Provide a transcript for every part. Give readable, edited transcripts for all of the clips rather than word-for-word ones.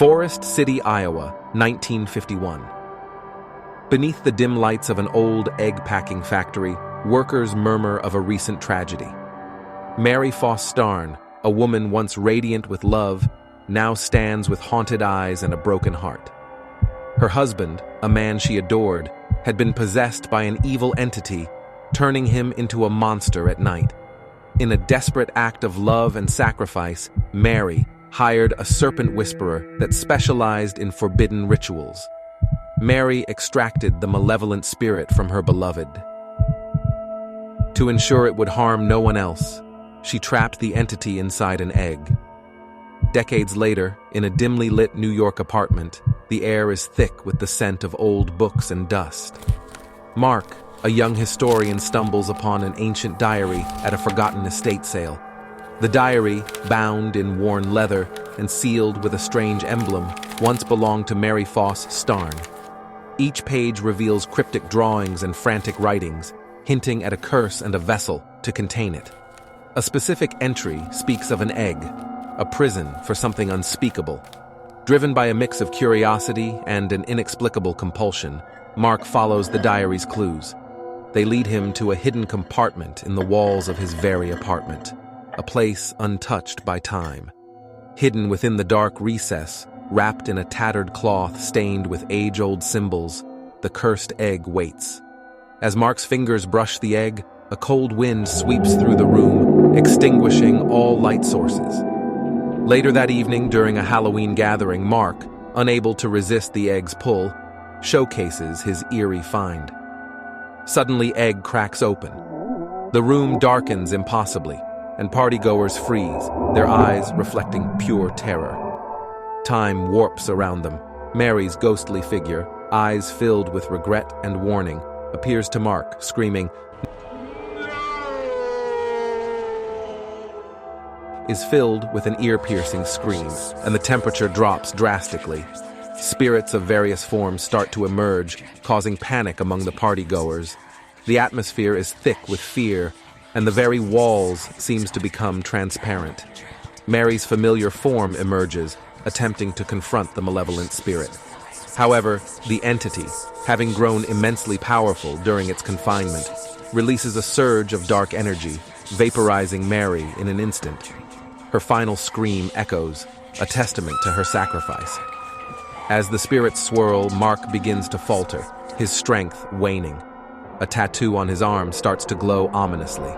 Forest City, Iowa, 1951. Beneath the dim lights of an old egg-packing factory, workers murmur of a recent tragedy. Mary Fostarn, a woman once radiant with love, now stands with haunted eyes and a broken heart. Her husband, a man she adored, had been possessed by an evil entity, turning him into a monster at night. In a desperate act of love and sacrifice, Mary hired a serpent whisperer that specialized in forbidden rituals. Mary extracted the malevolent spirit from her beloved. To ensure it would harm no one else, she trapped the entity inside an egg. Decades later, in a dimly lit New York apartment, the air is thick with the scent of old books and dust. Mark, a young historian, stumbles upon an ancient diary at a forgotten estate sale. The diary, bound in worn leather and sealed with a strange emblem, once belonged to Mary Fostarn. Each page reveals cryptic drawings and frantic writings, hinting at a curse and a vessel to contain it. A specific entry speaks of an egg, a prison for something unspeakable. Driven by a mix of curiosity and an inexplicable compulsion, Mark follows the diary's clues. They lead him to a hidden compartment in the walls of his very apartment, a place untouched by time. Hidden within the dark recess, wrapped in a tattered cloth stained with age-old symbols, the cursed egg waits. As Mark's fingers brush the egg, a cold wind sweeps through the room, extinguishing all light sources. Later that evening, during a Halloween gathering, Mark, unable to resist the egg's pull, showcases his eerie find. Suddenly, egg cracks open. The room darkens impossibly, and party-goers freeze, their eyes reflecting pure terror. Time warps around them. Mary's ghostly figure, eyes filled with regret and warning, appears to Mark, screaming, is filled with an ear-piercing scream, and the temperature drops drastically. Spirits of various forms start to emerge, causing panic among the party-goers. The atmosphere is thick with fear, and the very walls seems to become transparent. Mary's familiar form emerges, attempting to confront the malevolent spirit. However, the entity, having grown immensely powerful during its confinement, releases a surge of dark energy, vaporizing Mary in an instant. Her final scream echoes, a testament to her sacrifice. As the spirits swirl, Mark begins to falter, his strength waning. A tattoo on his arm starts to glow ominously.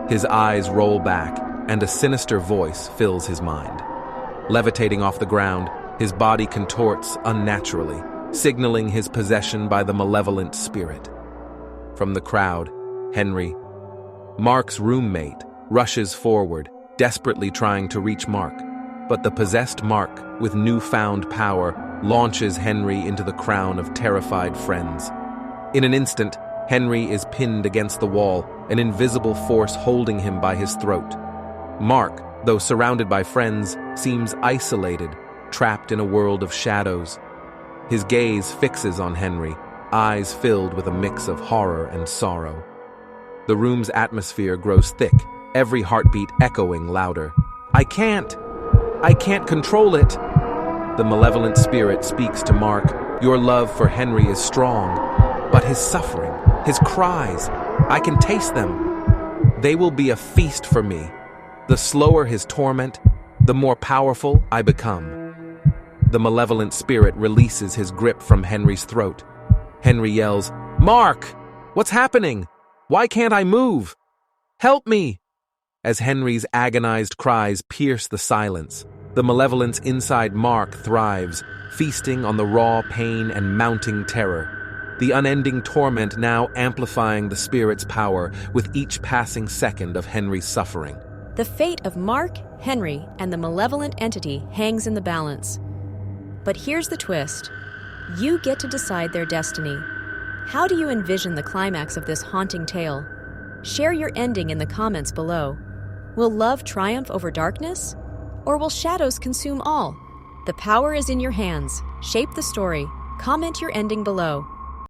His eyes roll back, and a sinister voice fills his mind. Levitating off the ground, his body contorts unnaturally, signaling his possession by the malevolent spirit. From the crowd, Henry, Mark's roommate, rushes forward, desperately trying to reach Mark. But the possessed Mark, with newfound power, launches Henry into the crown of terrified friends. In an instant, Henry is pinned against the wall, an invisible force holding him by his throat. Mark, though surrounded by friends, seems isolated, trapped in a world of shadows. His gaze fixes on Henry, eyes filled with a mix of horror and sorrow. The room's atmosphere grows thick, every heartbeat echoing louder. I can't control it. The malevolent spirit speaks to Mark. Your love for Henry is strong, but his suffering, his cries, I can taste them. They will be a feast for me. The slower his torment, the more powerful I become. The malevolent spirit releases his grip from Henry's throat. Henry yells, Mark! What's happening? Why can't I move? Help me! As Henry's agonized cries pierce the silence, the malevolence inside Mark thrives, feasting on the raw pain and mounting terror. The unending torment now amplifying the spirit's power with each passing second of Henry's suffering. The fate of Mark, Henry, and the malevolent entity hangs in the balance. But here's the twist. You get to decide their destiny. How do you envision the climax of this haunting tale? Share your ending in the comments below. Will love triumph over darkness? Or will shadows consume all? The power is in your hands. Shape the story. Comment your ending below.